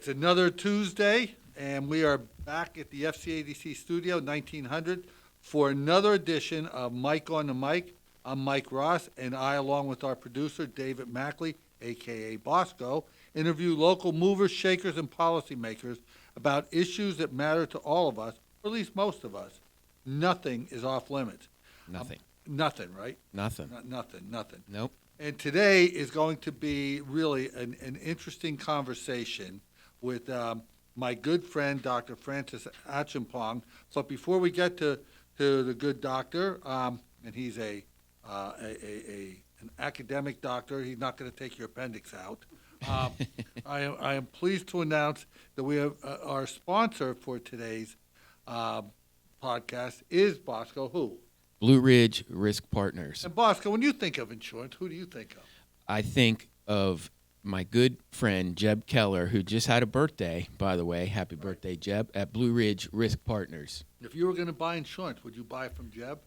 It's another Tuesday, and we are back at the FCADC studio, 1900, for another edition of Mike on the Mic. I'm Mike Ross, and I, along with our producer, David Mackley, a.k.a. Bosco, interview local movers, shakers, and policymakers about issues that matter to all of us, or at least most of us. Nothing is off limits. Nothing. Nothing, right? Nothing. Nothing. Nope. And today is going to be really an interesting conversation with my good friend, Dr. Francis Achampong. But before we get to the good doctor, and he's an academic doctor, he's not going to take your appendix out. I am pleased to announce that we have our sponsor for today's podcast is Bosco, who? Blue Ridge Risk Partners. And Bosco, when you think of insurance, who do you think of? I think of my good friend, Jeb Keller, who just had a birthday, by the way. Happy birthday, Jeb, at Blue Ridge Risk Partners. If you were going to buy insurance, would you buy it from Jeb?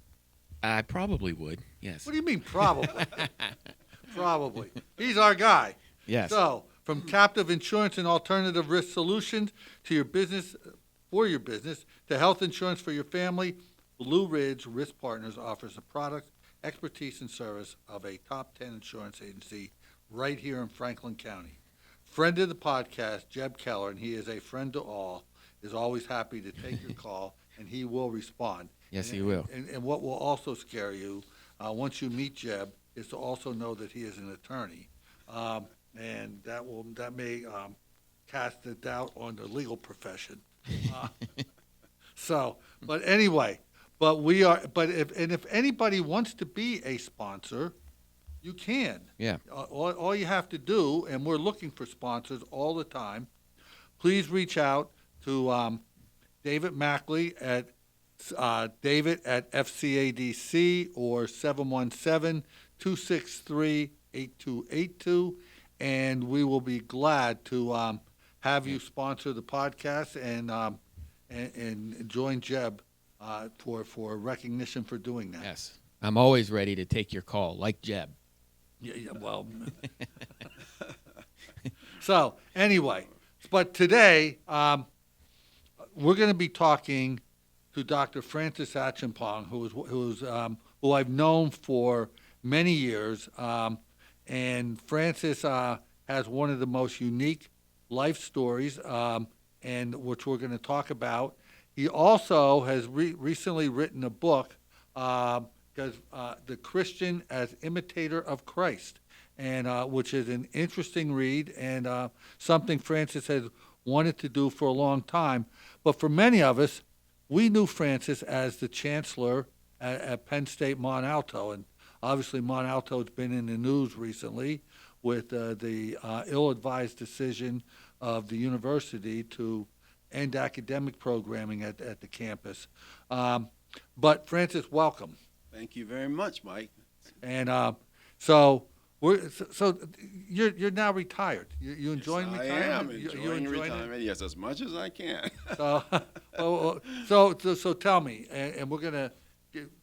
I probably would, yes. What do you mean, probably? Probably. He's our guy. Yes. So, from captive insurance and alternative risk solutions to your business, for your business, to health insurance for your family, Blue Ridge Risk Partners offers the product, expertise, and service of a top 10 insurance agency right here in Franklin County. Friend of the podcast, Jeb Keller, and he is a friend to all, is always happy to take your call, and he will respond. Yes, he will. And what will also scare you, once you meet Jeb, is to also know that he is an attorney. And that may cast a doubt on the legal profession. But anyway, if anybody wants to be a sponsor, you can. Yeah. All you have to do, and we're looking for sponsors all the time, please reach out to David Mackley at David at FCADC or 717-263-8282, and we will be glad to have you sponsor the podcast and join Jeb for recognition for doing that. Yes. I'm always ready to take your call, like Jeb. Yeah, well. So, anyway, but today we're going to be talking to Dr. Francis Achampong, who I've known for many years, and Francis has one of the most unique life stories, and which we're going to talk about. He also has recently written a book, The Christian as Imitator of Christ, and which is an interesting read and something Francis has wanted to do for a long time. But for many of us, we knew Francis as the Chancellor at Penn State Mont Alto, and obviously Mont Alto has been in the news recently with the ill-advised decision of the university to end academic programming at the campus. But Francis, welcome. Thank you very much, Mike. And so you're now retired. You enjoying yes, retirement? I am enjoying retirement. Yes, as much as I can. So tell me, and we're gonna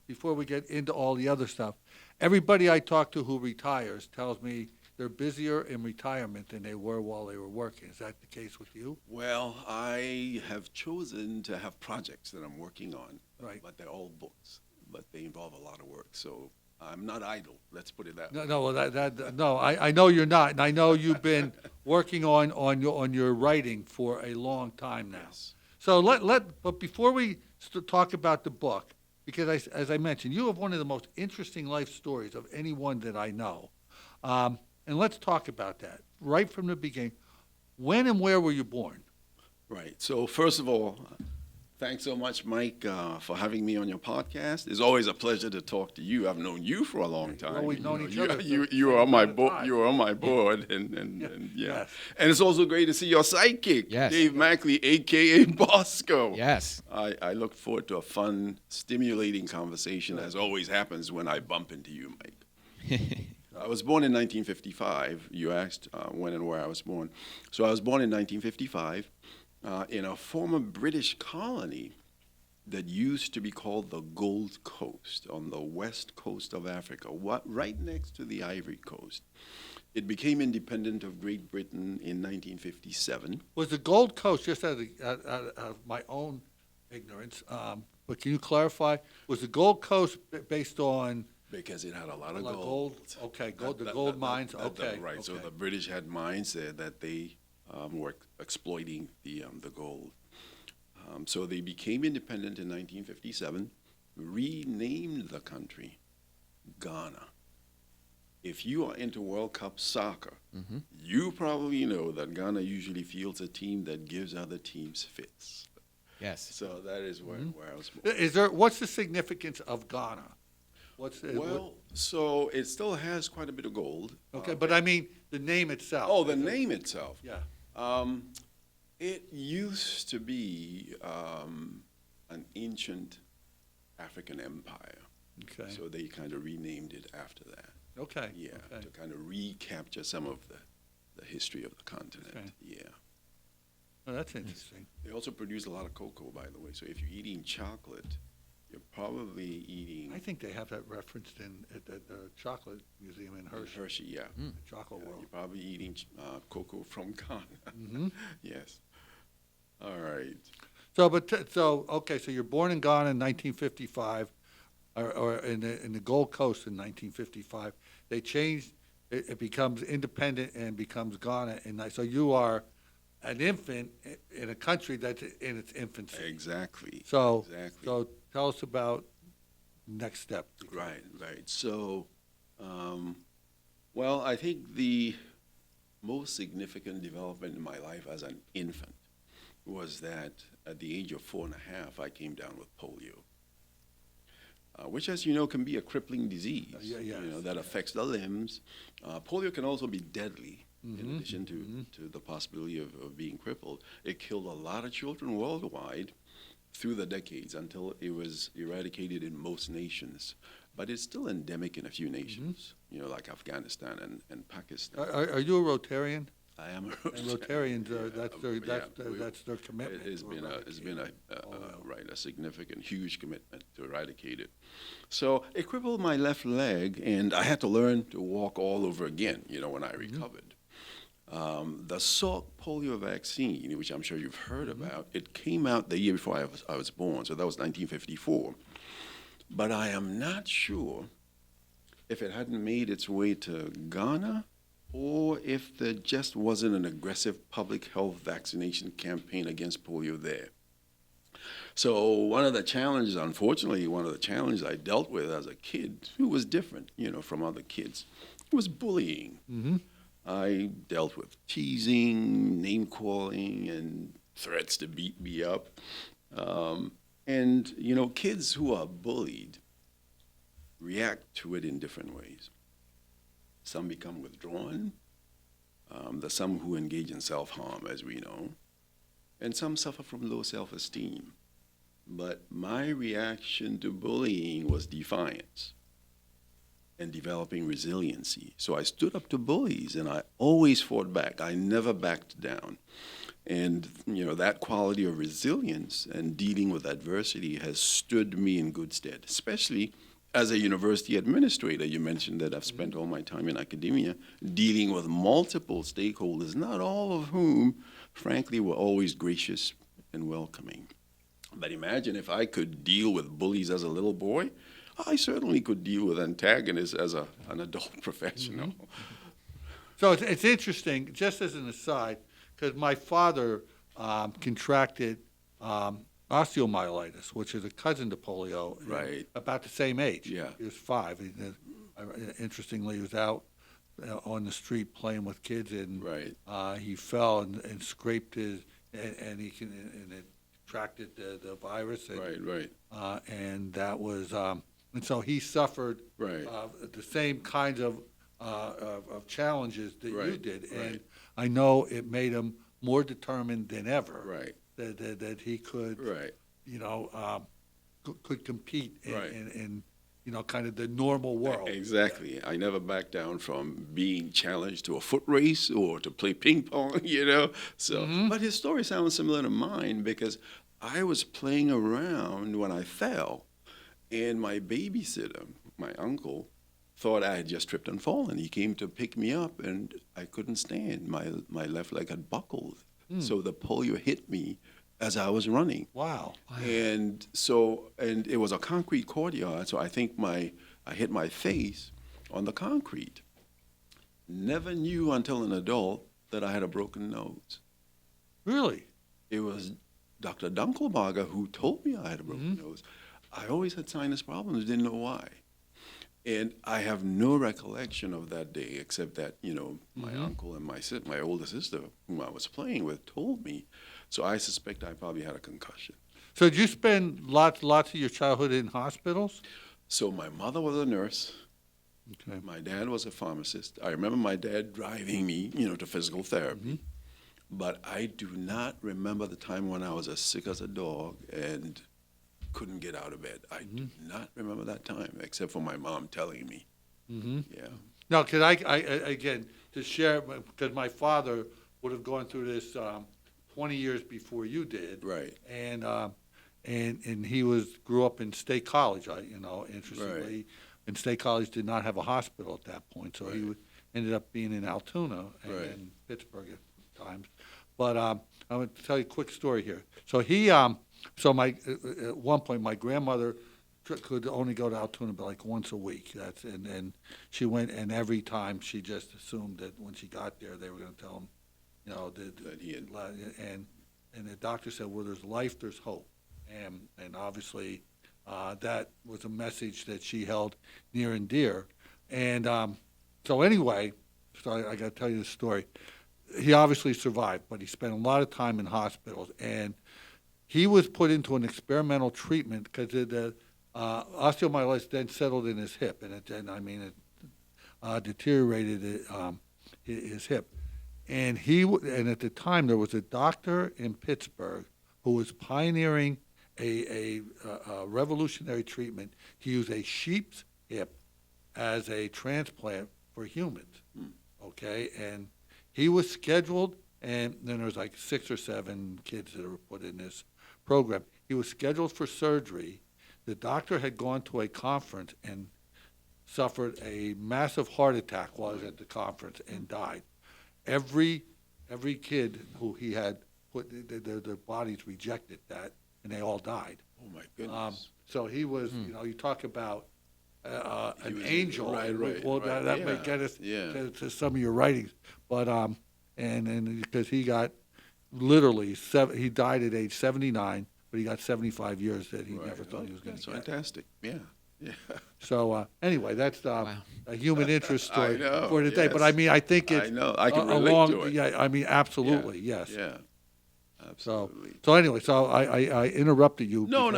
before we get into all the other stuff. Everybody I talk to who retires tells me they're busier in retirement than they were while they were working. Is that the case with you? Well, I have chosen to have projects that I'm working on, Right. But they're all books, but they involve a lot of work. So I'm not idle. Let's put it that way. No. I know you're not, and I know you've been working on your writing for a long time now. Yes. So but before we talk about the book, because as I mentioned, you have one of the most interesting life stories of anyone that I know. And let's talk about that right from the beginning. When and where were you born? Right. So first of all, thanks so much, Mike, for having me on your podcast. It's always a pleasure to talk to you. I've known you for a long time. Well, we've known each other. You are on my board. You are on my board, and yeah. Yes. And it's also great to see your sidekick, Yes. Dave Mackley, a.k.a. Bosco. Yes. I look forward to a fun, stimulating conversation, as always happens when I bump into you, Mike. I was born in 1955. You asked when and where I was born. So I was born in 1955 in a former British colony that used to be called the Gold Coast on the west coast of Africa, right next to the Ivory Coast. It became independent of Great Britain in 1957. Was the Gold Coast, just out of my own ignorance, but can you clarify, was the Gold Coast based on Because it had a lot of like gold. Okay, gold mines, okay. Right, so okay. the British had mines there that they were exploiting the gold. So they became independent in 1957, renamed the country Ghana. If you are into World Cup soccer, you probably know that Ghana usually fields a team that gives other teams fits. Yes. So that is where I was born. What's the significance of Ghana? So it still has quite a bit of gold. Okay, but I mean, the name itself. Oh, the name itself. Yeah. It used to be an ancient African empire. Okay. So they kind of renamed it after that. Okay. Yeah, Okay. to kind of recapture some of the history of the continent. Okay. Yeah. Oh, that's interesting. They also produce a lot of cocoa, by the way. So if you're eating chocolate, you're probably eating I think they have that referenced at the Chocolate Museum in Hershey, Hershey, yeah. the Chocolate Yeah, World. you're probably eating cocoa from Ghana. Mm-hmm. Yes. All right. Okay, so you're born in Ghana in 1955, or in the Gold Coast in 1955. They changed, it becomes independent and becomes Ghana, and so you are an infant in a country that's in its infancy. Exactly. So, Exactly. so tell us about next step. Right, right. So, well, I think the most significant development in my life as an infant was that at the age of 4.5, I came down with polio, which, as you know, can be a crippling disease. That affects the limbs. Polio can also be deadly. In addition to the possibility of being crippled, it killed a lot of children worldwide through the decades until it was eradicated in most nations. But it's still endemic in a few nations, like Afghanistan and Pakistan. Are you a Rotarian? I am a And Rotarians, that's their commitment. It has been a significant, huge commitment to eradicate it. So it crippled my left leg, and I had to learn to walk all over again, when I recovered. The Salk polio vaccine, which I'm sure you've heard about, it came out the year before I was born, so that was 1954. But I am not sure if it hadn't made its way to Ghana or if there just wasn't an aggressive public health vaccination campaign against polio there. So one of the challenges I dealt with as a kid, who was different, from other kids, was bullying. I dealt with teasing, name-calling, and threats to beat me up. And kids who are bullied react to it in different ways. Some become withdrawn. There's some who engage in self-harm, as we know. And some suffer from low self-esteem. But my reaction to bullying was defiance and developing resiliency. So I stood up to bullies, and I always fought back. I never backed down. And, that quality of resilience and dealing with adversity has stood me in good stead, especially as a university administrator. You mentioned that I've spent all my time in academia dealing with multiple stakeholders, not all of whom, frankly, were always gracious and welcoming. But imagine if I could deal with bullies as a little boy, I certainly could deal with antagonists as an adult professional. So it's interesting, just as an aside, because my father contracted osteomyelitis, which is a cousin to polio, Right. about the same age. Yeah. He was 5. Interestingly, he was out on the street playing with kids, and Right. He fell and scraped his, and it contracted the virus. And, Right. And that was, and so he suffered Right. the same kinds of challenges that you Right, did, right. and I know it made him more determined than ever. Right. That he could, Right. could compete Right. in kind of the normal world. Exactly. I never backed down from being challenged to a foot race or to play ping pong, So, but his story sounds similar to mine because I was playing around when I fell, and my babysitter, my uncle, thought I had just tripped and fallen. He came to pick me up, and I couldn't stand. My left leg had buckled, so the polio hit me as I was running. Wow. And it was a concrete courtyard, so I think I hit my face on the concrete. Never knew until an adult that I had a broken nose. Really? It was Dr. Dunkelbarger who told me I had a broken nose. I always had sinus problems, didn't know why. And I have no recollection of that day, except that, my uncle and my older sister, whom I was playing with, told me. So I suspect I probably had a concussion. So did you spend lots of your childhood in hospitals? So my mother was a nurse. Okay. My dad was a pharmacist. I remember my dad driving me, to physical therapy. But I do not remember the time when I was as sick as a dog and couldn't get out of bed. I do not remember that time, except for my mom telling me. Yeah. No, because I again, to share, because my father would have gone through this 20 years before you did. Right. And he grew up in State College, interestingly. Right. And State College did not have a hospital at that point, so he Right. ended up being in Altoona and Right. in Pittsburgh at times. But I'm going to tell you a quick story here. So at one point, my grandmother could only go to Altoona like once a week. And she went, and every time she just assumed that when she got there, they were going to tell him, That he had- and the doctor said, "Where there's life, there's hope," and obviously that was a message that she held near and dear. And so anyway, I got to tell you the story. He obviously survived, but he spent a lot of time in hospitals, and he was put into an experimental treatment because the osteomyelitis then settled in his hip, and it deteriorated his hip. And and at the time there was a doctor in Pittsburgh who was pioneering a revolutionary treatment. He used a sheep's hip as a transplant for humans. Okay, and he was scheduled, and then there was like 6 or 7 kids that were put in this program. He was scheduled for surgery. The doctor had gone to a conference and suffered a massive heart attack while he was at the conference and died. Every kid who he had put, their bodies rejected that, and they all died. Oh, my goodness. So he was, you talk about He an was- angel. right, Well, right, that yeah, may get us yeah. to some of your writings, but and because he got literally he died at age 79, but he got 75 years that he Right. never thought he was going That's to get. fantastic. Yeah. Yeah. So anyway, that's a human interest story I know, for today. But I yes. mean, I think it's I know. I can relate along. to it. Yeah, I mean, absolutely, yes. Yeah. So, Absolutely. so anyway, so I interrupted you. No,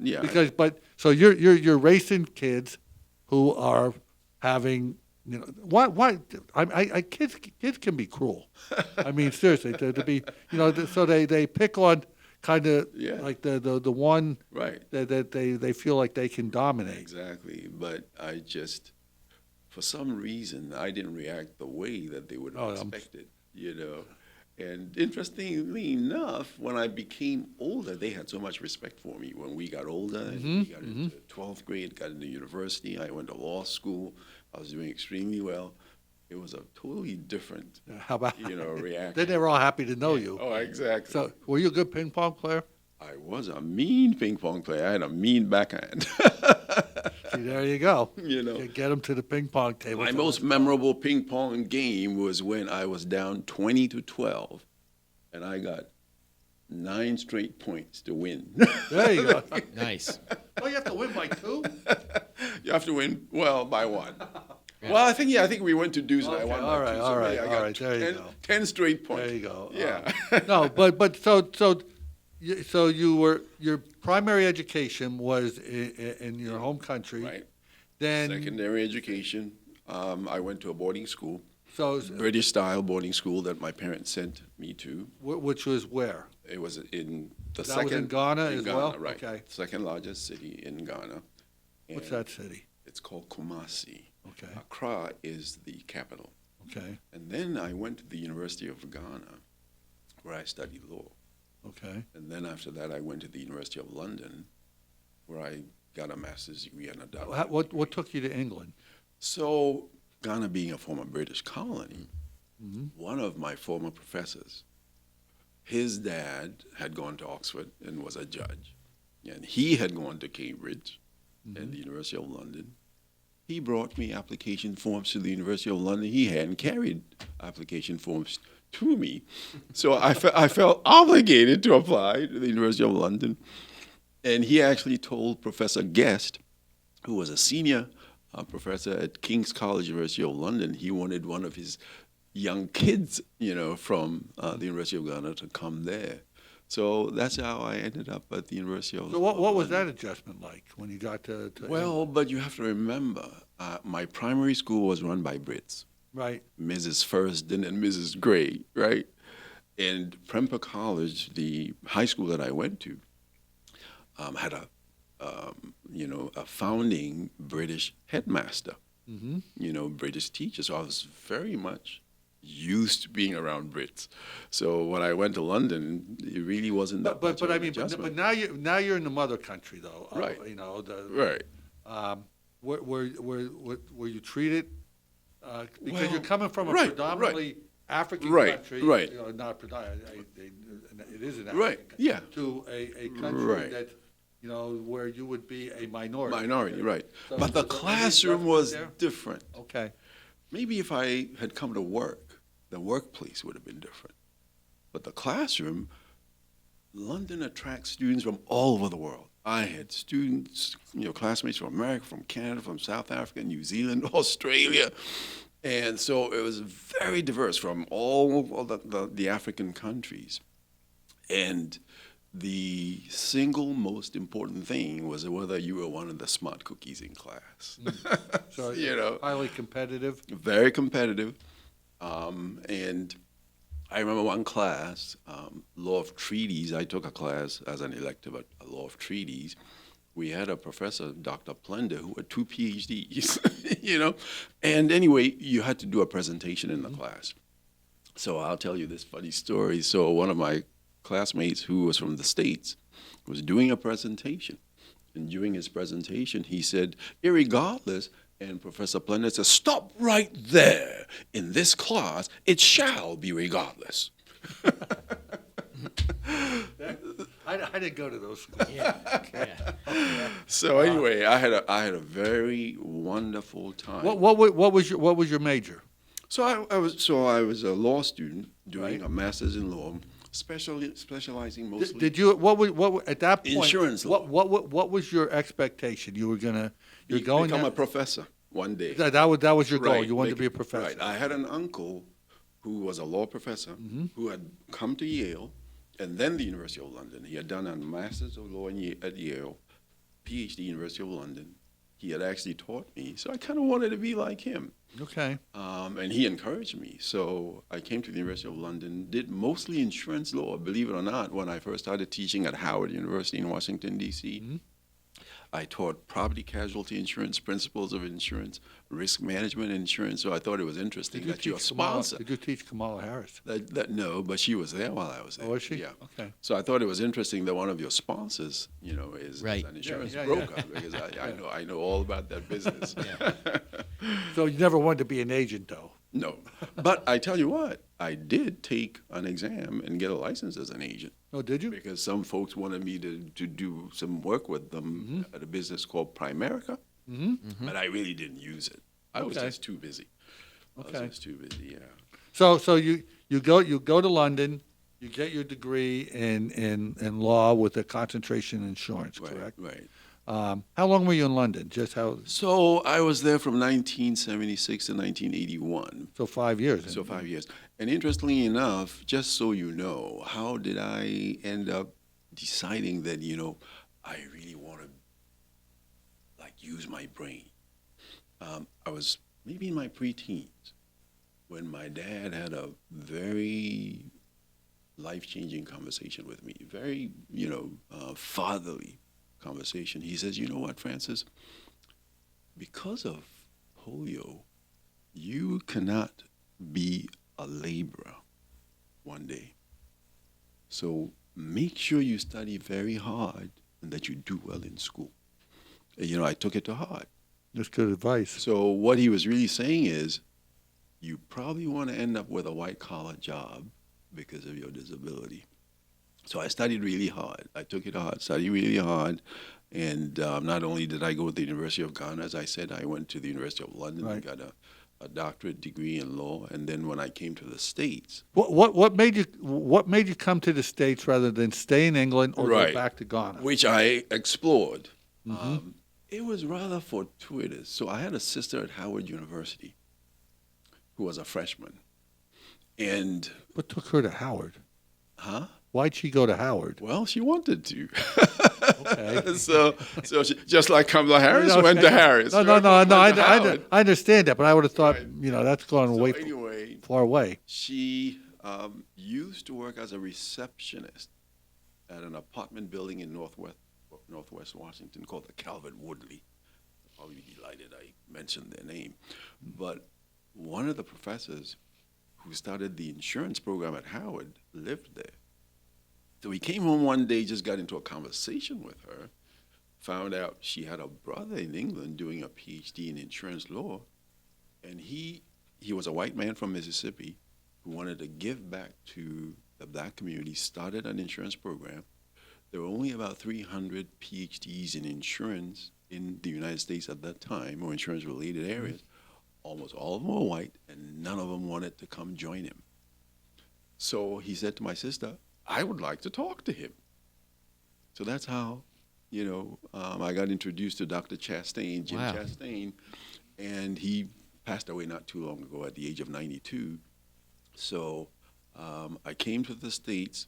yeah. Because so you're racing kids who are having why kids can be cruel. I mean seriously to be so they pick on kind of Yeah. like the one Right. that they feel like they can dominate. Exactly. But I just, for some reason, I didn't react the way that they would have expected, And interestingly enough, when I became older, they had so much respect for me. When we got older, and we got into 12th grade, got into university, I went to law school, I was doing extremely well. It was a totally different, How about reaction. Then they were all happy to know you. Oh, exactly. So were you a good ping pong player? I was a mean ping pong player. I had a mean backhand. See, there you go. You Get them to the ping pong table. My most memorable ping pong game was when I was down 20-12, and I got 9 straight points to win. There you go. Nice. Oh, you have to win by 2? You have to win, by 1. Yeah. Well, I think we went to deuce, and I won by 2. All right, I got there you go. 10 straight points. There you go. Yeah. No, but so you were your primary education was in your home country. Right. Then Secondary education. I went to a boarding school, so British-style boarding school that my parents sent me to. which was where? It was in the That second. was in Ghana in as Ghana, well? Right. Okay. Second largest city in Ghana. What's And that city? It's called Kumasi. Okay. Accra is the capital. Okay. And then I went to the University of Ghana, where I studied law. Okay. And then after that, I went to the University of London, where I got a master's degree and a doctorate. What took you to England? So, Ghana being a former British colony, Mm-hmm. one of my former professors, his dad had gone to Oxford and was a judge, and he had gone to Cambridge and the University of London. He brought me application forms to the University of London. He hadn't carried application forms to me. So I felt obligated to apply to the University of London. And he actually told Professor Guest, who was a senior professor at King's College, University of London, he wanted one of his young kids, from the University of Ghana to come there. So that's how I ended up at the University of So what was London. that adjustment like when you got to Well, but you have to remember, my primary school was run by Brits, right? Mrs. Furston and Mrs. Gray, right? And Prempeh College, the high school that I went to, had a founding British headmaster, British teacher. So I was very much used to being around Brits. So when I went to London, it really wasn't that much But of I an mean, adjustment. but now you're in the mother country though. Right. The Right. were you treated because you're Well, coming from a right, predominantly African Right, country, right. Not predominantly, it is an African Right, country, yeah. to a country Right. that where you would be a minority. Minority, right. So- But the so any classroom adjustment was there? different. Okay. Maybe if I had come to work, the workplace would have been different. But the classroom, London attracts students from all over the world. I had students, classmates from America, from Canada, from South Africa, New Zealand, Australia. And so it was very diverse from all the African countries. And the single most important thing was whether you were one of the smart cookies in class. So highly competitive. Very competitive. And I remember one class, Law of Treaties. I took a class as an elective at Law of Treaties. We had a professor, Dr. Plender, who had 2 PhDs, And anyway, you had to do a presentation in the class. So I'll tell you this funny story. So one of my classmates who was from the States was doing a presentation. And during his presentation, he said, irregardless, and Professor Plender said, stop right there. In this class, it shall be regardless. I didn't go to those schools. Yeah. So anyway, I had a very wonderful time. What was your major? So I was a law student doing Right. a master's in law, specializing mostly. Did you what at that point? Insurance law. What was your expectation? You're going become there- a professor one day. that was your goal. Right, You wanted to make be a it- professor. Right. I had an uncle who was a law professor who had come to Yale and then the University of London. He had done a master's of law at Yale, PhD, University of London. He had actually taught me, so I kind of wanted to be like him. Okay. And he encouraged me. So I came to the University of London, did mostly insurance law, believe it or not, when I first started teaching at Howard University in Washington, D.C. I taught property casualty insurance, principles of insurance, risk management insurance. So I thought it was interesting that your sponsor. Did you teach Kamala Harris? No, but she was there while I was there. Oh, was she? Yeah. Okay. So I thought it was interesting that one of your sponsors, is Right. an insurance Yeah. broker because I know all about that business. So you never wanted to be an agent, though. No, but I tell you what, I did take an exam and get a license as an agent Oh, did you? because some folks wanted me to do some work with them at a business called Primerica, but I really didn't use it. I was Okay. just too busy. I Okay. was just too busy, yeah. So you go to London. You get your degree in law with a concentration in insurance, correct? Right. How long were you in London? Just how? So I was there from 1976 to 1981. So 5 years. So 5 years. And interestingly enough, just so you know, how did I end up deciding that, I really want to, use my brain? I was maybe in my preteens when my dad had a very life-changing conversation with me, very, fatherly conversation. He says, you know what, Francis? Because of polio, you cannot be a laborer one day. So make sure you study very hard and that you do well in school. And, you know, I took it to heart. That's good advice. So what he was really saying is, you probably want to end up with a white-collar job because of your disability. So I studied really hard. I took it hard, studied really hard. And not only did I go to the University of Ghana, as I said, I went to the University of London and got a doctorate degree in law. And then when I came to the States. What made you come to the States rather than stay in England or go back to Ghana? Which I explored. It was rather fortuitous. So I had a sister at Howard University who was a freshman. And What took her to Howard? huh? Why'd she go to Howard? Well, she wanted to. Okay. so she, just like Kamala Harris went to Harris. No. I understand that, but I would have thought, Right. that's gone So way anyway, far away. she used to work as a receptionist at an apartment building in Northwest Washington called the Calvert Woodley. They'll probably be delighted I mentioned their name. But one of the professors who started the insurance program at Howard lived there. So he came home one day, just got into a conversation with her, found out she had a brother in England doing a PhD in insurance law, and he was a white man from Mississippi who wanted to give back to the black community, started an insurance program. There were only about 300 PhDs in insurance in the United States at that time, or insurance-related areas. Almost all of them were white, and none of them wanted to come join him. So he said to my sister, I would like to talk to him. So that's how, I got introduced to Dr. Chastain, Jim Wow. Chastain, and he passed away not too long ago at the age of 92. So I came to the States,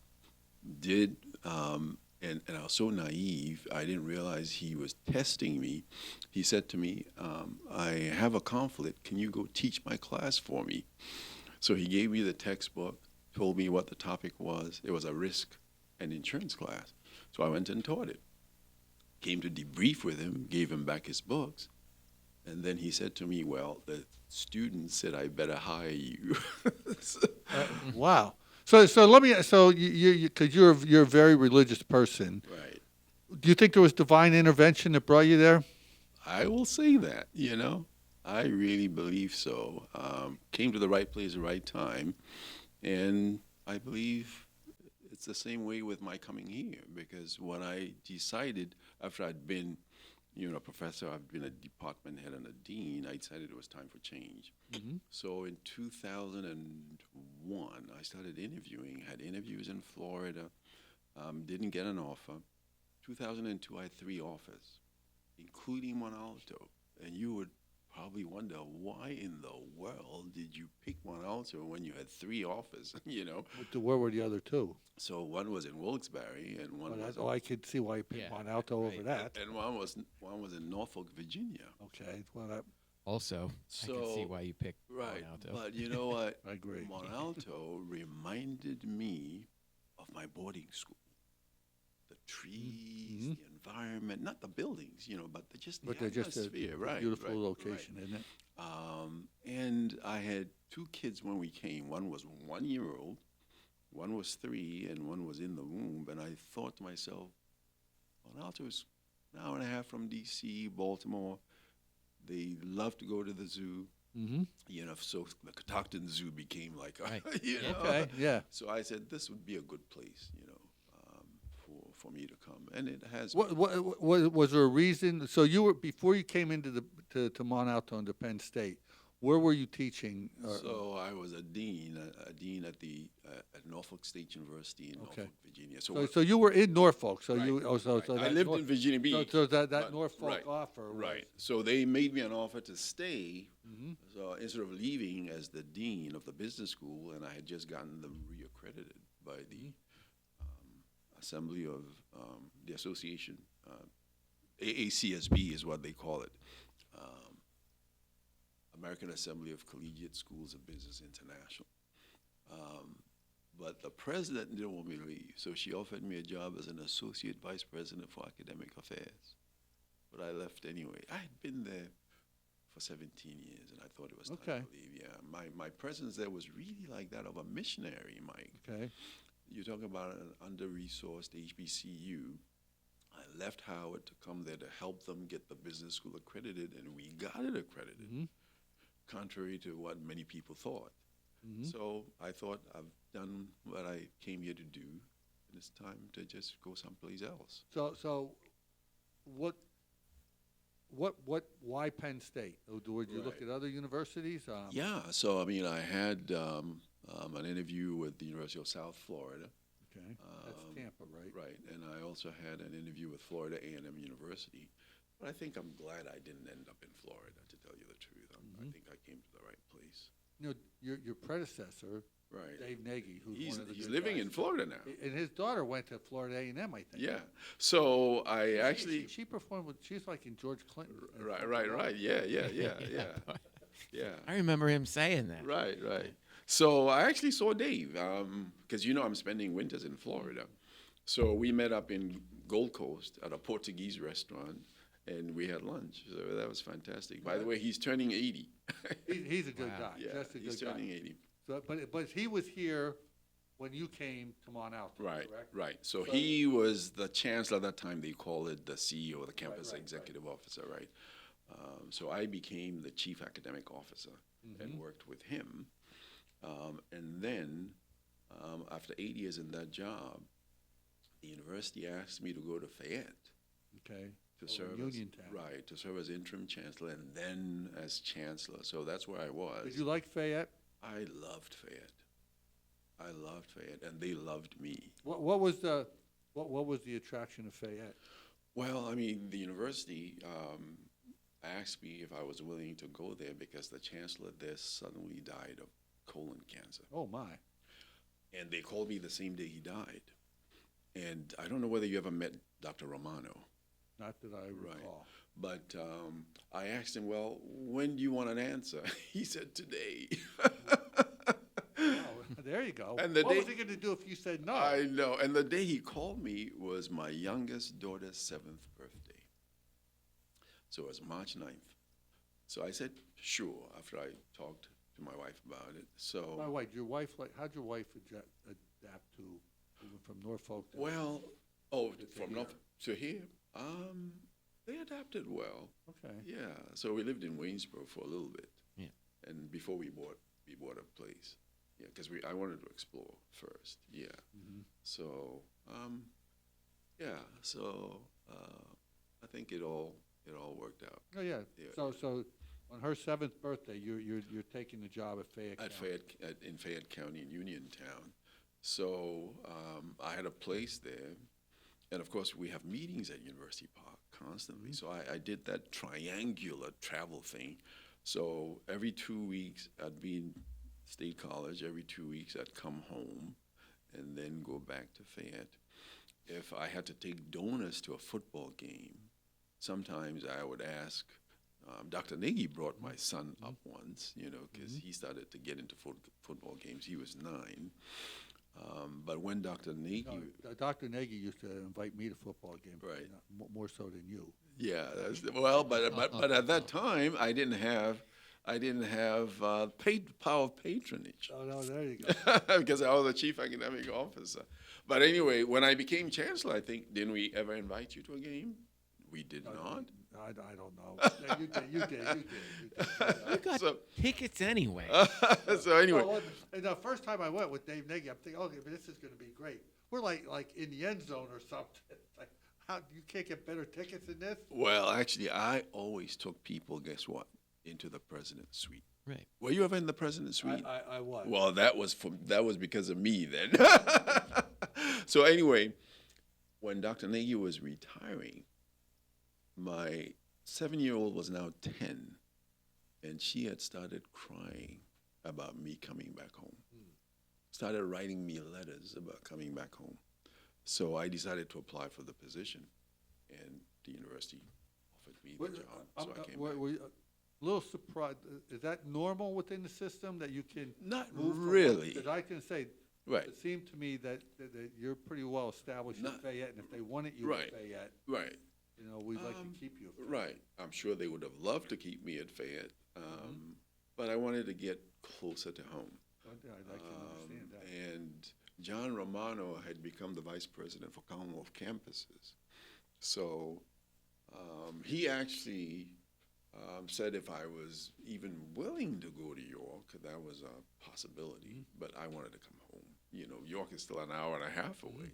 and I was so naive, I didn't realize he was testing me. He said to me, I have a conflict. Can you go teach my class for me? So he gave me the textbook, told me what the topic was. It was a risk and insurance class. So I went and taught it. Came to debrief with him, gave him back his books. And then he said to me, well, the students said I better hire you. Wow. So let me. So because you're a very religious person. Right. Do you think there was divine intervention that brought you there? I will say that, I really believe so. Came to the right place at the right time. And I believe it's the same way with my coming here, because when I decided, after I'd been, a professor, I've been a department head and a dean, I decided it was time for change. Mm-hmm. So in 2001, I started interviewing, had interviews in Florida, didn't get an offer. 2002, I had 3 offers, including Mont Alto. And you would probably wonder, why in the world did you pick Mont Alto when you had 3 offers, Where were the other 2? So one was in Wilkes-Barre, and one was I could see why you picked Mont Alto over that. and one was in Norfolk, Virginia. Okay. Well, Also, I can see why you picked Right, Alto. but you know what? I agree. Mont Alto reminded me of my boarding school. The trees, the environment, not the buildings, but just the But they're just a atmosphere, right? beautiful right, location, right. isn't it? And I had 2 kids when we came. One was 1 year old, one was 3, and one was in the womb. And I thought to myself, Mont Alto is an hour and a half from D.C., Baltimore. They love to go to the zoo. Mm-hmm. So the Catoctin Zoo became like, Right. Okay. Yeah. So I said this would be a good place, for me to come, and it has. What was there a reason? So you were before you came into to Mont Alto into Penn State. Where were you teaching? So I was a dean at at Norfolk State University in Norfolk, Virginia. So you were in Norfolk. So Right, you so right. I that lived in Virginia Beach. So that but- Norfolk right, offer. Was, Right. So they made me an offer to stay. Mhm. So instead of leaving as the dean of the business school, and I had just gotten them reaccredited by the Assembly of the Association, AACSB is what they call it, American Assembly of Collegiate Schools of Business International. But the president didn't want me to leave, so she offered me a job as an associate vice president for academic affairs. But I left anyway. I had been there for 17 years, and I thought it was time to leave. Yeah, my presence there was really like that of a missionary, Mike. Okay. you talk about an under-resourced HBCU. I left Howard to come there to help them get the business school accredited, and we got it accredited, contrary to what many people thought. So I thought I've done what I came here to do, and it's time to just go someplace else. So, why Penn State? Or would you look Right. at other universities? Yeah, so I mean, I had an interview with the University of South Florida. Okay, that's Tampa, right? Right, and I also had an interview with Florida A&M University. But I think I'm glad I didn't end up in Florida, to tell you the truth. I think I came to the right place. You know, your predecessor, Right. Dave Nagy, who's He's one of the he's good living guys, in Florida now. and his daughter went to Florida A&M, I think. Yeah. So I actually. She performed with. She's like in George Clinton. Right. Yeah. Yeah. I remember him saying that. Right. So I actually saw Dave, because I'm spending winters in Florida. So we met up in Gold Coast at a Portuguese restaurant, and we had lunch. So that was fantastic. By the way, he's turning 80. He's a good guy. Yeah, Just a he's good turning guy. 80. So, but he was here when you came to Mont, Alto, correct? Right. So he was the chancellor at that time. They call it the CEO, the campus right. executive officer, right? So I became the chief academic officer and worked with him. And then, after 8 years in that job, the university asked me to go to Fayette Okay. to Over serve Uniontown. to serve as interim chancellor and then as chancellor. So that's where I was. Did you like Fayette? I loved Fayette, and they loved me. What was the attraction of Fayette? Well, I mean, the university asked me if I was willing to go there because the chancellor there suddenly died of colon cancer. Oh my! And they called me the same day he died. And I don't know whether you ever met Dr. Romano. Not that I recall. But I asked him, well, when do you want an answer? He said, today. Oh, there you go. And the what day- was he going to do if you said no? I know. And the day he called me was my youngest daughter's 7th birthday. So it was March 9th. So I said, sure, after I talked to my wife about it. By the So, way, how'd your wife adapt to moving from Norfolk? To, from here. North to here, they adapted well. Okay. Yeah, so we lived in Waynesboro for a little bit. Yeah. And before we bought a place. Yeah, because I wanted to explore first. Yeah. So, I think it all worked out. Oh yeah. Yeah. So on her 7th birthday, you're taking the job at Fayette At County. in Fayette County in Uniontown. So I had a place there. And of course, we have meetings at University Park constantly. So I did that triangular travel thing. So every 2 weeks, I'd be in State College. Every 2 weeks, I'd come home and then go back to Fayette. If I had to take donors to a football game, sometimes I would ask. Dr. Nagy brought my son up once, because he started to get into football games. He was 9. But when Dr. Nagy, Dr. Nagy used to invite me to football games, Right. More so than you. yeah, but at that time I didn't have power of patronage Oh no, there you go. because I was the chief academic officer. But anyway, when I became chancellor, I think didn't we ever invite you to a game? We did not. I don't know. Yeah, you did. You got So- tickets anyway. So anyway, Well, and the first time I went with Dave Nagy, I'm thinking, okay, this is going to be great. We're like in the end zone or something. It's like, how you can't get better tickets than this? well, actually, I always took people. Guess what? Into the president's suite. Right. Were you ever in the president's suite? I was. Well, that was because of me then. So anyway, when Dr. Nagy was retiring, my 7-year-old was now 10, and she had started crying about me coming back home. Started writing me letters about coming back home. So I decided to apply for the position, and the university offered me the job. So I came back. Were you a little surprised? Is that normal within the system that you can Not move from really. Because I can say, Right. it seemed to me that you're pretty well established in Not- Fayette, and if they wanted you Right. in Fayette, Right. we'd like to keep you. in Fayette. Right. I'm sure they would have loved to keep me at Fayette, but I wanted to get closer to home. I can understand that. And John Romano had become the vice president for Commonwealth Campuses. So he actually said if I was even willing to go to York, that was a possibility, but I wanted to come home. You know, York is still an hour and a half away.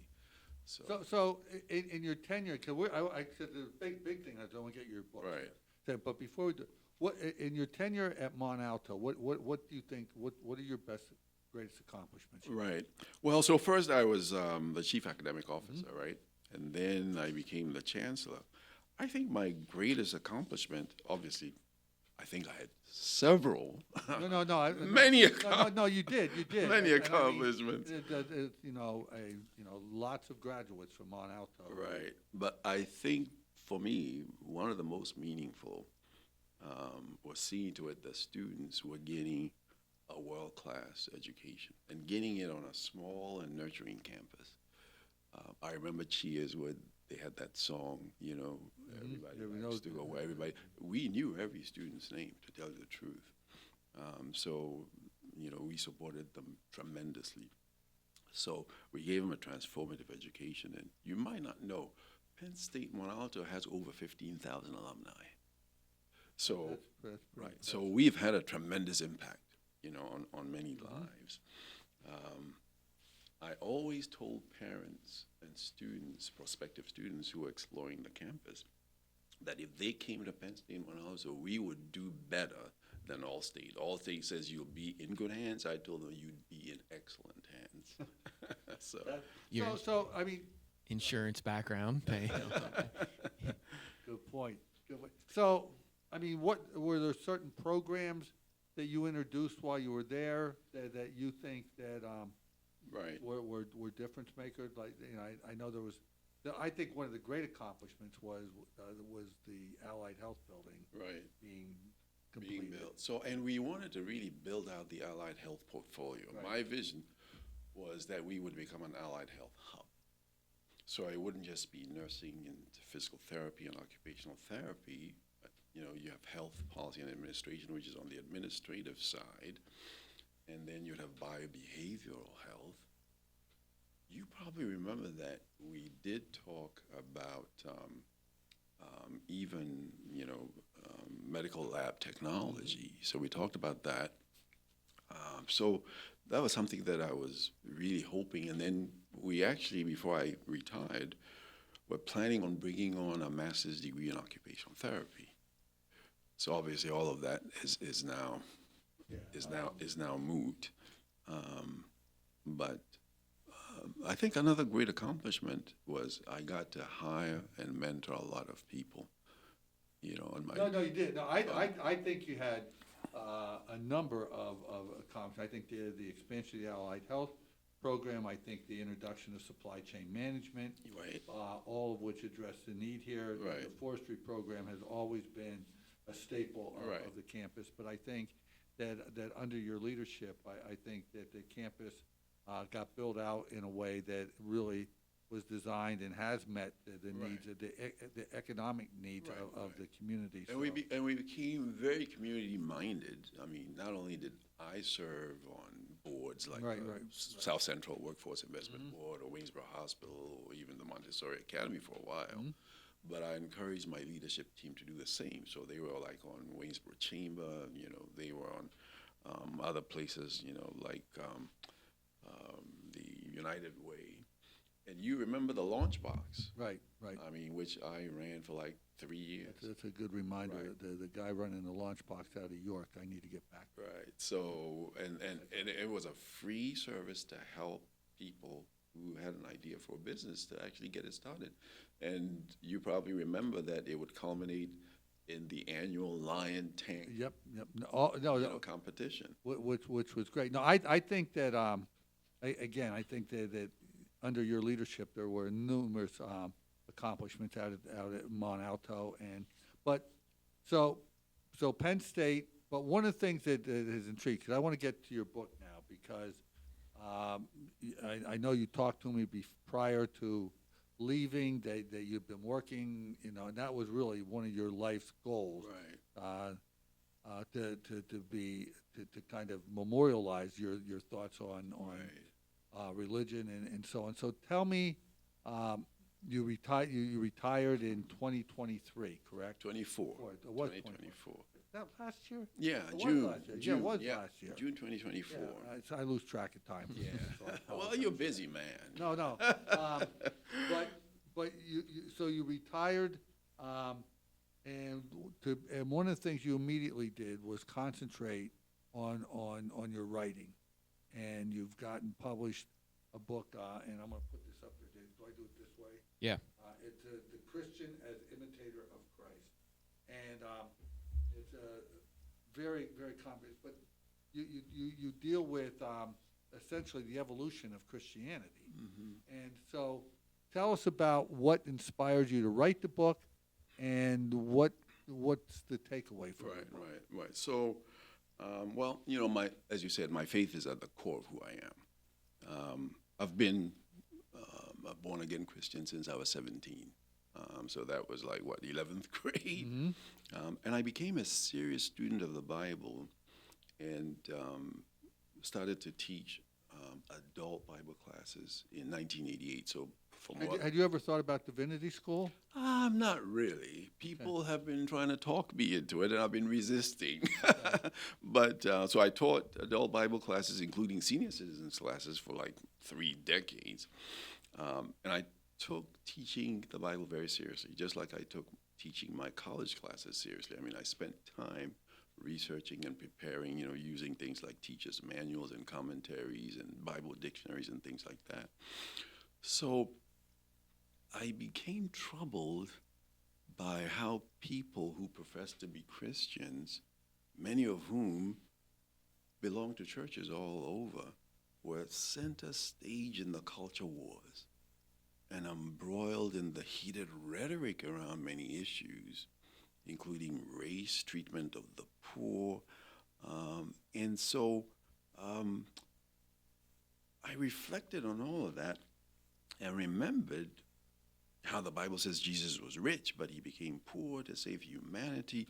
So in your tenure, cause I said the big thing, I don't want to get your book. Right. But before we do, in your tenure at Mont Alto, what do you think, what are your greatest accomplishments? Right. Well, so first I was the chief academic officer, right? And then I became the chancellor. I think my greatest accomplishment, obviously, I think I had several. No. Many No, you did. Many And accomplishments. Lots of graduates from Mont Alto. Right. But I think for me, one of the most meaningful was seeing to it that students were getting a world-class education and getting it on a small and nurturing campus. I remember Cheers where they had that song, everybody likes to go where everybody. We knew every student's name, to tell you the truth. So, we supported them tremendously. So we gave them a transformative education. And you might not know, Penn State Mont Alto has over 15,000 alumni. So, That's right. So we've had a tremendous impact, on many lives. I always told parents and students, prospective students who were exploring the campus, that if they came to Penn State Mont Alto, we would do better than Allstate. Allstate says you'll be in good hands. I told them you'd be in excellent hands. So I mean, Insurance background, pay. good point. So, I mean, what were there certain programs that you introduced while you were there that you think that Right. were difference makers? Like, I know there was. I think one of the great accomplishments was the Allied Health Building Right. being completed. Being built. So, and we wanted to really build out the allied health portfolio. Right. My vision was that we would become an allied health hub. So it wouldn't just be nursing and physical therapy and occupational therapy. You have health policy and administration, which is on the administrative side, and then you'd have biobehavioral health. You probably remember that we did talk about even, medical lab technology. So we talked about that. So that was something that I was really hoping. And then we actually, before I retired, were planning on bringing on a master's degree in occupational therapy. So obviously all of that is now moot. But I think another great accomplishment was I got to hire and mentor a lot of people. On my No, you did. No, I think you had a number of accomplishments. I think the expansion of the Allied Health Program. I think the introduction of supply chain management. Right. All of which address the need here. Right. The forestry program has always been a staple Right. of the campus. But I think that under your leadership, I think that the campus got built out in a way that really was designed and has met the needs of the economic needs Right, of right. the community. And we became very community minded. I mean, not only did I serve on boards like Right. South Central Workforce Investment Board or Waynesboro Hospital or even the Montessori Academy for a while, but I encouraged my leadership team to do the same. So they were like on Waynesboro Chamber, they were on other places, like the United Way. And you remember the launch box. Right. I mean, which I ran for like 3 years. That's a good reminder. Right. The guy running the launch box out of York, I need to get back. Right. So, and it was a free service to help people who had an idea for a business to actually get it started. And you probably remember that it would culminate in the annual Lion Tank Yep. No, competition. which was great. No, I think that I think that under your leadership there were numerous accomplishments out at Mont Alto, but Penn State. But one of the things that has intrigued, because I want to get to your book now, because I know you talked to me prior to leaving that you've been working, and that was really one of your life's goals. Right. To kind of memorialize your thoughts on Right. religion and so on. So tell me, you retired in 2023, correct? 24. Or it was 2024. That last year? Yeah, It was June. last year. June. Yeah, it was yeah, last year. June 2024. Yeah, I lose track of time. Yeah. So I Well, apologize. you're busy, man. No, no. But so you retired, and one of the things you immediately did was concentrate on your writing, and you've gotten published a book, and I'm going to put this up there. Do I do it this way? Yeah. It's The Christian as Imitator of Christ, and it's a very, very complex, but you deal with essentially the evolution of Christianity. Mm-hmm. And so tell us about what inspired you to write the book and what's the takeaway from it. Right. So, well, as you said, my faith is at the core of who I am. I've been a born-again Christian since I was 17. So that was like, 11th grade? Mm-hmm. And I became a serious student of the Bible and started to teach adult Bible classes in 1988. So Had you ever thought about divinity school? Not really. People have been trying to talk me into it, and I've been resisting. But so I taught adult Bible classes, including senior citizens classes, for like 3 decades. And I took teaching the Bible very seriously, just like I took teaching my college classes seriously. I mean, I spent time researching and preparing, using things like teachers' manuals and commentaries and Bible dictionaries and things like that. So I became troubled by how people who profess to be Christians, many of whom belong to churches all over, were center stage in the culture wars and embroiled in the heated rhetoric around many issues, including race, treatment of the poor. And so I reflected on all of that and remembered how the Bible says Jesus was rich, but he became poor to save humanity.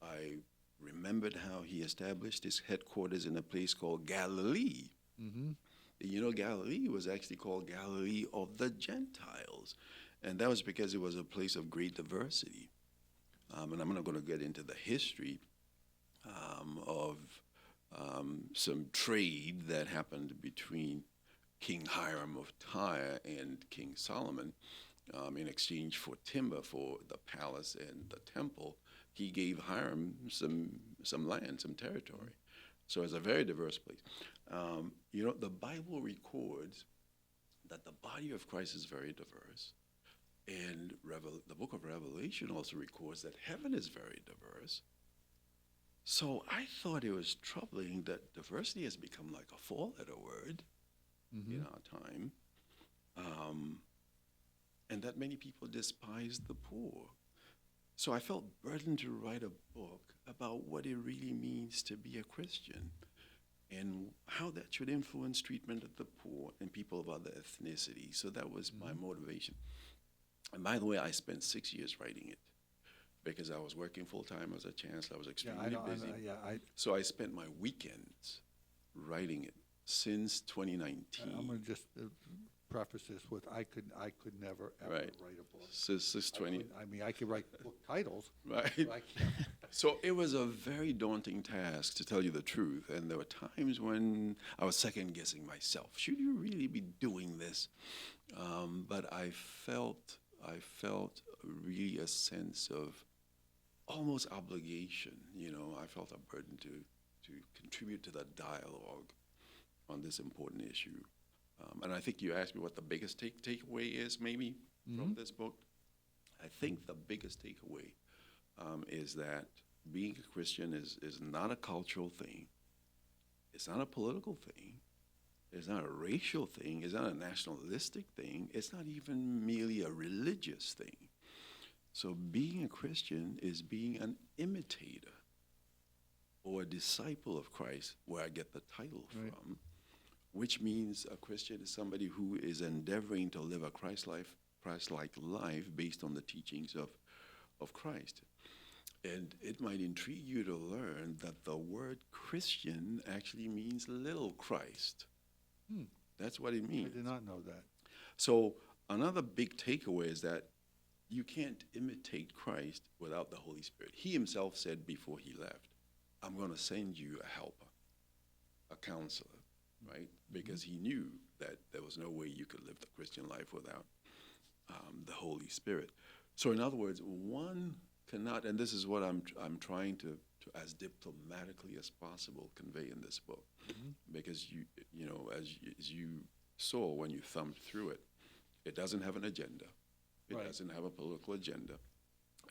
I remembered how he established his headquarters in a place called Galilee. Mm-hmm. Galilee was actually called Galilee of the Gentiles. And that was because it was a place of great diversity. And I'm not going to get into the history of some trade that happened between King Hiram of Tyre and King Solomon. In exchange for timber for the palace and the temple, he gave Hiram some land, some territory. So it's a very diverse place. The Bible records that the body of Christ is very diverse. And the book of Revelation also records that heaven is very diverse. So I thought it was troubling that diversity has become like a four-letter word in our time. And that many people despise the poor. So I felt burdened to write a book about what it really means to be a Christian and how that should influence treatment of the poor and people of other ethnicities. So that was my motivation. And by the way, I spent 6 years writing it because I was working full-time as a chancellor. I was extremely busy. So I spent my weekends writing it since 2019. I'm going to just preface this with I could never ever write a book. Since 20. I could write book titles. Right. But I can't. So it was a very daunting task, to tell you the truth. And there were times when I was second guessing myself. Should you really be doing this? But I felt really a sense of almost obligation. I felt a burden to contribute to the dialogue on this important issue. And I think you asked me what the biggest takeaway is, maybe, from this book. I think the biggest takeaway is that being a Christian is not a cultural thing. It's not a political thing. It's not a racial thing. It's not a nationalistic thing. It's not even merely a religious thing. So being a Christian is being an imitator or a disciple of Christ, where I get the title from, which means a Christian is somebody who is endeavoring to live a Christ-like life based on the teachings of Christ. And it might intrigue you to learn that the word Christian actually means little Christ. That's what it I means. did not know that. So another big takeaway is that you can't imitate Christ without the Holy Spirit. He himself said before he left, I'm going to send you a helper, a counselor, right? Because he knew that there was no way you could live the Christian life without the Holy Spirit. So in other words, one cannot, and this is what I'm trying to as diplomatically as possible convey in this book, because you know as you saw when you thumbed through it, it doesn't have an agenda. It Right. doesn't have a political agenda.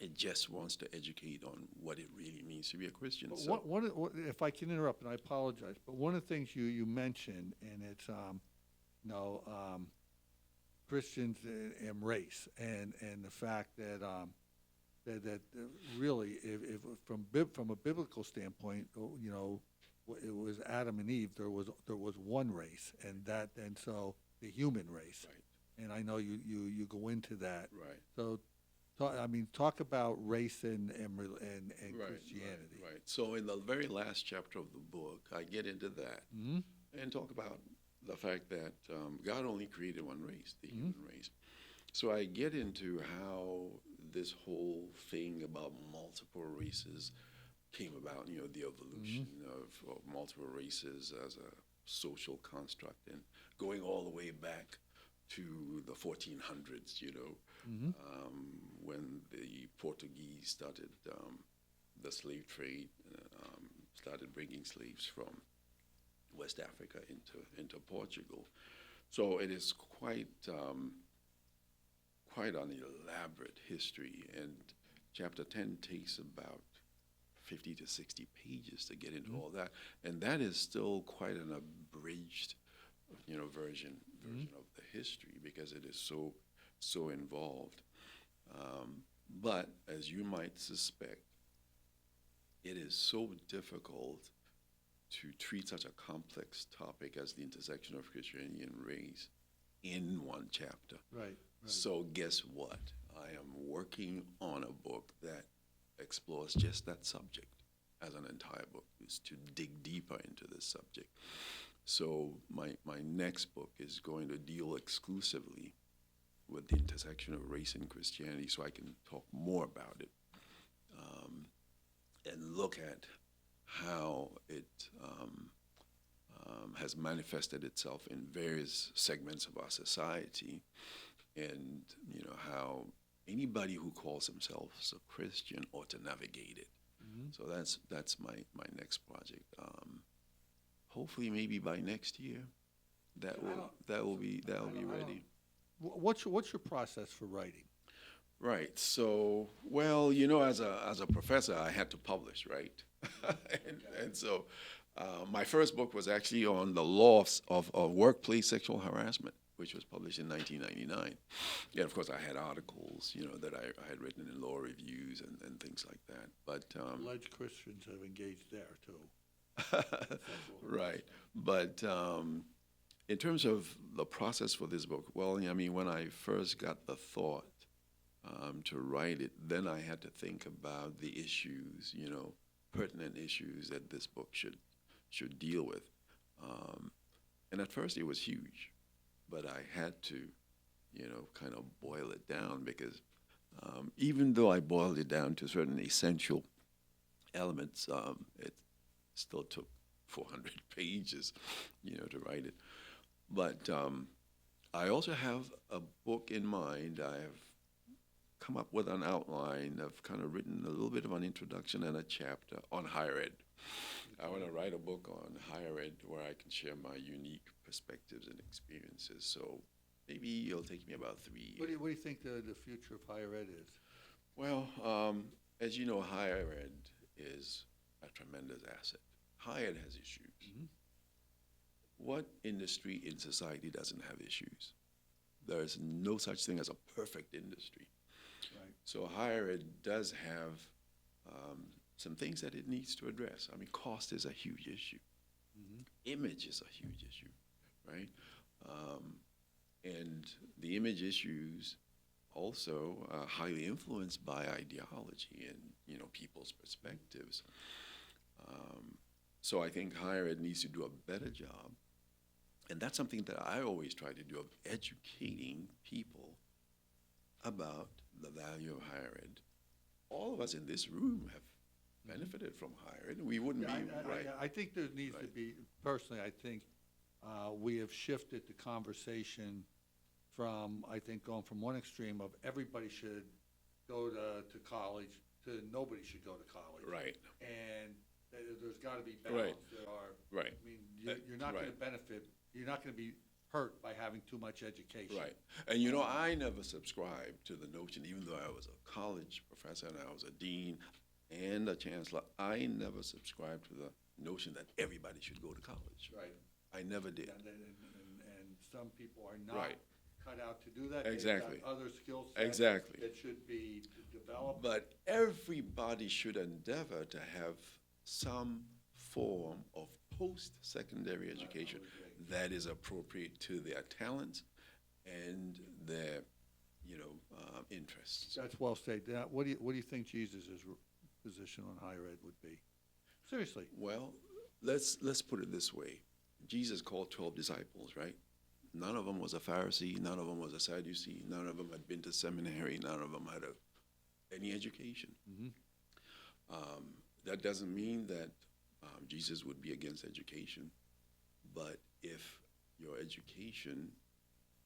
It just wants to educate on what it really means to be a Christian. But So, if I can interrupt, and I apologize, but one of the things you mentioned, and it's Christians and race, and the fact that that really, if from a biblical standpoint, it was Adam and Eve. There was one race, and so the human race. right, And I know you go into that. right. So, talk about race and Right, Christianity. Right. So in the very last chapter of the book, I get into that Hmm. and talk about the fact that God only created one race, the human race. So I get into how this whole thing about multiple races came about, the evolution of multiple races as a social construct, and going all the way back to the 1400s, when the Portuguese started the slave trade, started bringing slaves from West Africa into Portugal. So it is quite an elaborate history, and chapter 10 takes about 50 to 60 pages to get into all that, and that is still quite an abridged, version of the history, because it is so involved. But as you might suspect, it is so difficult to treat such a complex topic as the intersection of Christianity and race in one chapter. Right. So guess what? I am working on a book that explores just that subject as an entire book, is to dig deeper into this subject. So my next book is going to deal exclusively with the intersection of race and Christianity, so I can talk more about it and look at how it has manifested itself in various segments of our society, and how anybody who calls themselves a Christian ought to navigate it. So that's my next project. Hopefully, maybe by next year, that will be ready. What's your process for writing? Right. So, well, as a professor, I had to publish, right? and so, my first book was actually on the laws of workplace sexual harassment, which was published in 1999. And of course, I had articles, that I had written in law reviews and things like that. But Alleged Christians have engaged there too. right. But in terms of the process for this book, well, when I first got the thought to write it, then I had to think about the issues, pertinent issues that this book should deal with. And at first it was huge, but I had to, kind of boil it down, because even though I boiled it down to certain essential elements, it still took 400 pages, to write it. But I also have a book in mind. I have come up with an outline. I've kind of written a little bit of an introduction and a chapter on higher ed. I want to write a book on higher ed where I can share my unique perspectives and experiences. So maybe it'll take me about 3 years. What do you think the future of higher ed is? Well, as you know, higher ed is a tremendous asset. Higher ed has issues. What industry in society doesn't have issues? There is no such thing as a perfect industry. Right. So higher ed does have some things that it needs to address. Cost is a huge issue. Image is a huge issue, right? And the image issues also are highly influenced by ideology and, people's perspectives. So I think higher ed needs to do a better job And that's something that I always try to do, of educating people about the value of higher ed. All of us in this room have benefited from higher ed. We wouldn't Yeah, be right. I think there needs to Right. be, personally, I think we have shifted the conversation from, I think, going from one extreme of everybody should go to college to nobody should go to college. Right. And there's got to be Right. balance. There are, Right. I mean, you're not going to Right. benefit, you're not going to be hurt by having too much education. Right. And you know, I never subscribed to the notion, even though I was a college professor and I was a dean and a chancellor, I never subscribed to the notion that everybody should go to college. Right. I never did. And some people are not Right. cut out to do that. Exactly. They've got other skill sets Exactly. that should be developed. But everybody should endeavor to have some form of post-secondary education that is appropriate to their talents and their, interests. That's well said. Now, what do you think Jesus' position on higher ed would be? Seriously. Well, let's put it this way. Jesus called 12 disciples, right? None of them was a Pharisee. None of them was a Sadducee. None of them had been to seminary. None of them had any education. Mhm. That doesn't mean that Jesus would be against education, but if your education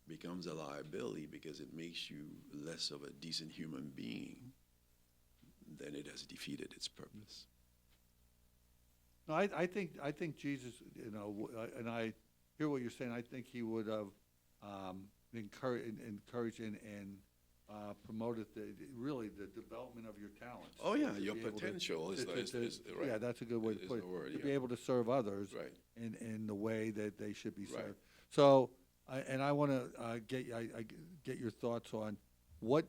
becomes a liability because it makes you less of a decent human being, then it has defeated its purpose. No, I think Jesus, and I hear what you're saying. I think he would have encouraged and promoted the development of your talents. Oh yeah, To your be able to- potential is right. Yeah, that's a good way to Is put the it. word, To yeah. be able to serve others Right. in the way that they should be Right. served. So, I want to get your thoughts on what,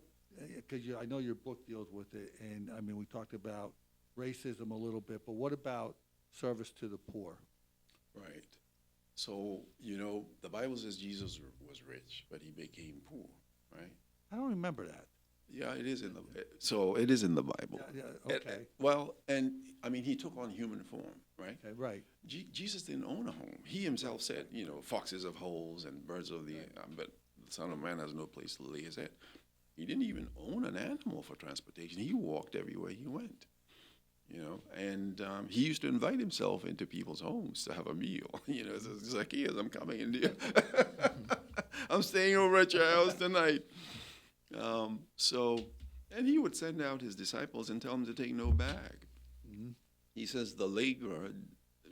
because I know your book deals with it, and I mean we talked about racism a little bit, but what about service to the poor? Right. So, the Bible says Jesus was rich, but he became poor, right? I don't remember that. Yeah, it is in the Bible. Yeah, okay. And I mean, he took on human form, right? Okay, right. Jesus didn't own a home. He himself said, foxes have holes and birds of the air, but the Son of Man has no place to lay his head. He didn't even own an animal for transportation. He walked everywhere he went, and he used to invite himself into people's homes to have a meal. It's like, "Yes, I'm coming in there. I'm staying over at your house tonight." And he would send out his disciples and tell them to take no bag. Mm-hmm. He says the laborer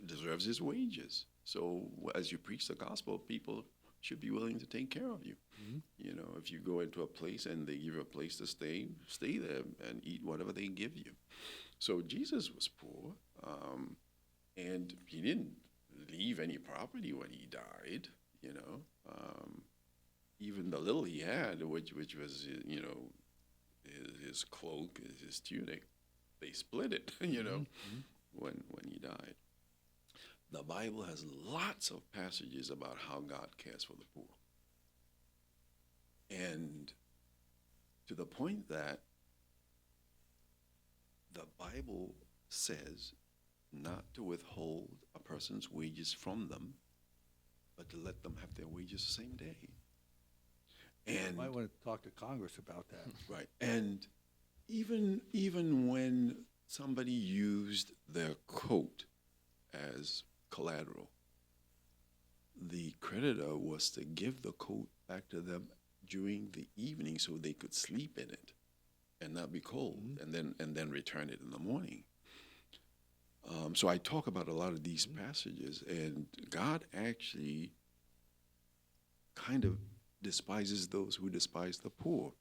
deserves his wages. So as you preach the gospel, people should be willing to take care of you. Mm-hmm. If you go into a place and they give you a place to stay there and eat whatever they give you. So Jesus was poor, and he didn't leave any property when he died, even the little he had, which was, his cloak, his tunic, they split it, Mm-hmm. when he died. The Bible has lots of passages about how God cares for the poor. And to the point that the Bible says not to withhold a person's wages from them, but to let them have their wages the same day. And Might want to talk to Congress about that. right. And even when somebody used their coat as collateral, the creditor was to give the coat back to them during the evening so they could sleep in it and not be cold, and then return it in the morning. So I talk about a lot of these passages, and God actually kind of despises those who despise the poor.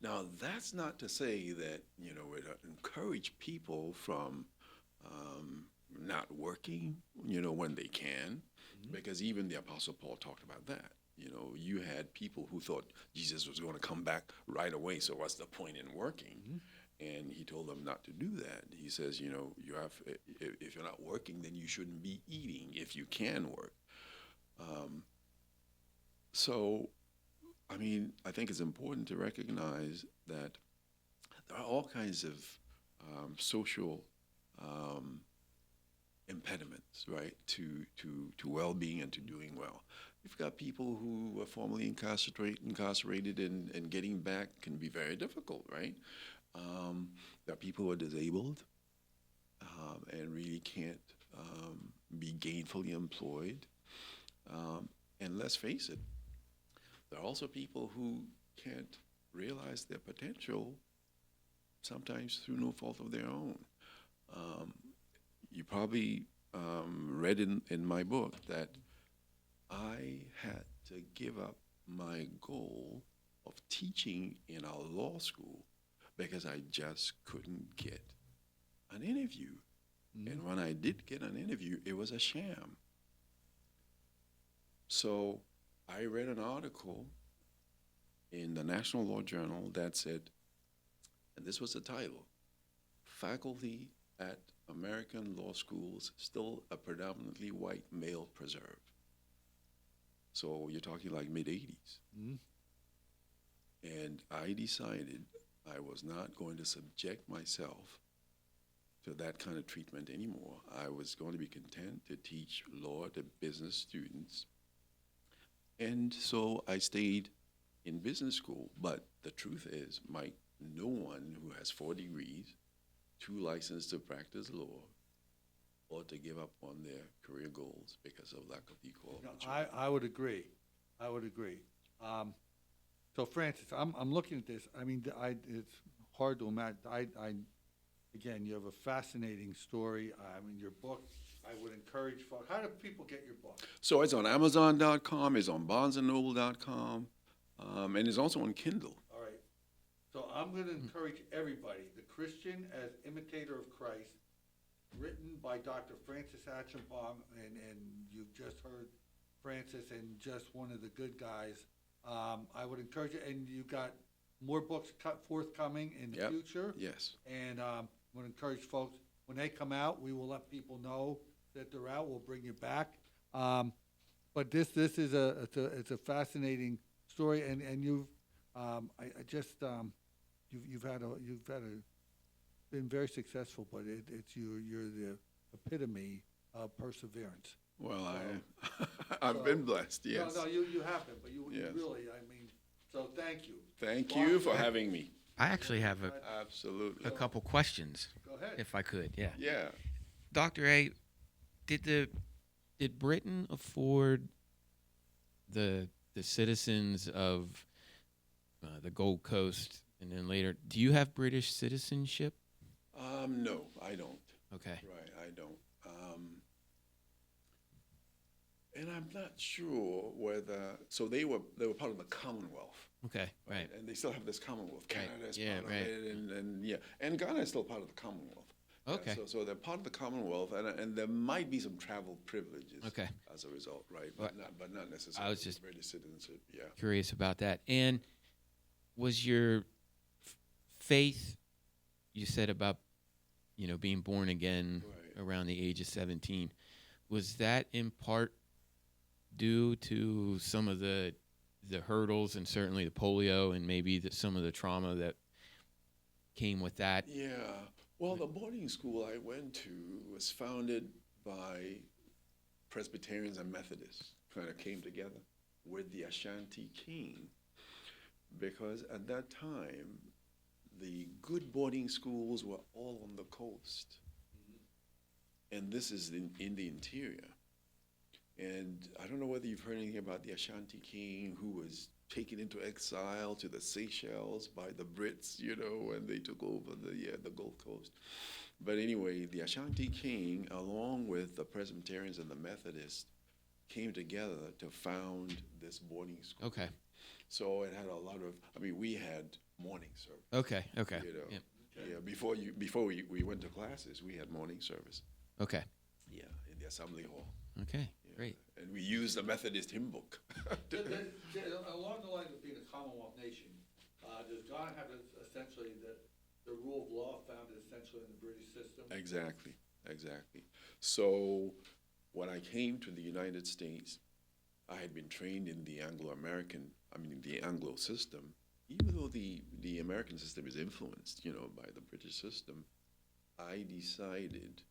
Now, that's not to say that, it encourage people from not working, when they can, because even the Apostle Paul talked about that. You had people who thought Jesus was going to come back right away, so what's the point in working? And he told them not to do that. He says, if you're not working, then you shouldn't be eating if you can work. I think it's important to recognize that there are all kinds of social impediments, right, to well-being and to doing well. You've got people who were formerly incarcerated and getting back can be very difficult, right? There are people who are disabled and really can't be gainfully employed. And let's face it, there are also people who can't realize their potential, sometimes through no fault of their own. You probably read in my book that I had to give up my goal of teaching in a law school because I just couldn't get an interview. And when I did get an interview, it was a sham. So I read an article in the National Law Journal that said, and this was the title, Faculty at American Law Schools Still a Predominantly White Male Preserve. So you're talking like mid-80s. And I decided I was not going to subject myself to that kind of treatment anymore. I was going to be content to teach law to business students. And so I stayed in business school. But the truth is, Mike, no one who has 4 degrees, 2 licenses to practice law, ought to give up on their career goals because of lack of equal opportunity. I would agree. I would agree. So, Francis, I'm looking at this. I mean, it's hard to imagine. Again, you have a fascinating story. I mean, your book, I would encourage folks. How do people get your book? So it's on Amazon.com, it's on BarnesandNoble.com, and it's also on Kindle. All right. So I'm going to encourage everybody. The Christian as Imitator of Christ, written by Dr. Francis Achampong, and you've just heard Francis and just one of the good guys. I would encourage you, and you've got more books forthcoming in the future. Yes. And I would encourage folks, when they come out, we will let people know that they're out. We'll bring you back. But this is it's a fascinating story, and you've been very successful, but you're the epitome of perseverance. Well, I've been blessed, yes. No, you have been, but you Yes. really, I mean, so thank you. Thank you for having me. I actually have Absolutely. a couple questions, Go ahead. if I could. Yeah. Yeah. Dr. A, did Britain afford the citizens of the Gold Coast and then later? Do you have British citizenship? No, I don't. Okay. Right, I don't. And I'm not sure whether, so they were part of the Commonwealth. Okay. Right. And they still have this Commonwealth. Canada is Yeah, part right. of it, and Ghana is still part of the Commonwealth. Okay. So they're part of the Commonwealth, and there might be some travel privileges. Okay. As a result, right? But not necessarily. I was just British citizenship. Yeah. curious about that. And was your faith, you said about, being born again Right. around the age of 17, was that in part due to some of the hurdles and certainly the polio and maybe some of the trauma that came with that? Yeah. Well, the boarding school I went to was founded by Presbyterians and Methodists, kind of came together with the Ashanti king, because at that time, the good boarding schools were all on the coast. And this is in the interior. And I don't know whether you've heard anything about the Ashanti king who was taken into exile to the Seychelles by the Brits, when they took over the Gold Coast. But anyway, the Ashanti king, along with the Presbyterians and the Methodists, came together to found this boarding school. Okay. So it had a lot of, we had morning service. Okay. Yep. Yeah, before we went to classes, we had morning service. Okay. Yeah, in the assembly hall. Okay. Yeah. Great. And we used the Methodist hymn book. Along the lines of being a Commonwealth nation, does Ghana have essentially the rule of law founded essentially in the British system? Exactly. So when I came to the United States, I had been trained in the the Anglo system. Even though the American system is influenced, by the British system, I decided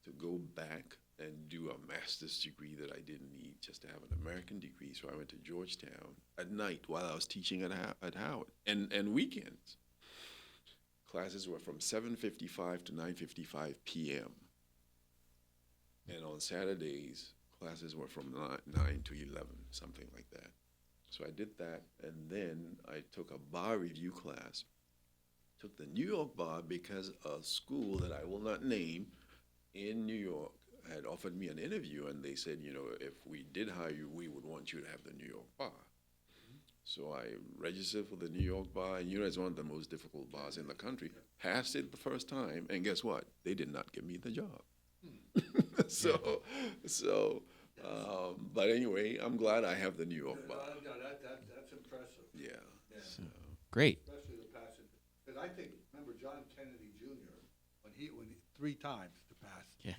to go back and do a master's degree that I didn't need just to have an American degree. So I went to Georgetown at night while I was teaching at Howard, and weekends. Classes were from 7:55 to 9:55 p.m. And on Saturdays, classes were from 9 to 11, something like that. So I did that, and then I took a bar review class. Took the New York bar because a school that I will not name in New York had offered me an interview, and they said, you know, if we did hire you, we would want you to have the New York bar. So I registered for the New York bar, and you know, it's one of the most difficult bars in the country. Passed it the first time, and guess what? They did not give me the job. But anyway, I'm glad I have the New York bar. That's impressive. Yeah. So, great. Especially the passing. Because I think, remember John Kennedy Jr., when he 3 times to pass Yeah.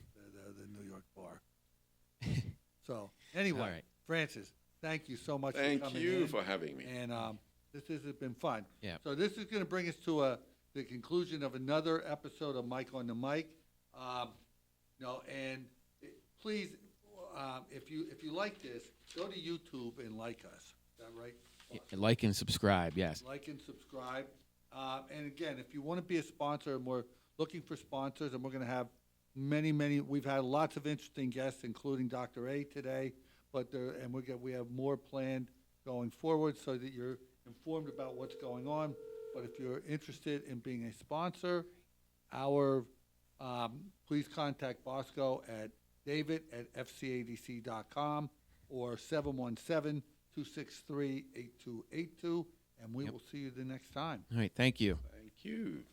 the New York bar. So, anyway, All right. Francis, thank you so much for Thank coming you in. for having me. And this has been fun. Yeah. So this is going to bring us to the conclusion of another episode of Mike on the Mic. Please, if you like this, go to YouTube and like us. Is that right? Like and subscribe, yes. Like and subscribe. And again, if you want to be a sponsor, and we're looking for sponsors, and we're going to have many, we've had lots of interesting guests, including Dr. A today, we have more planned going forward so that you're informed about what's going on. But if you're interested in being a sponsor, please contact Bosco at david@fcadc.com or 717-263-8282, and we will see you the next time. All right, thank you. Thank you.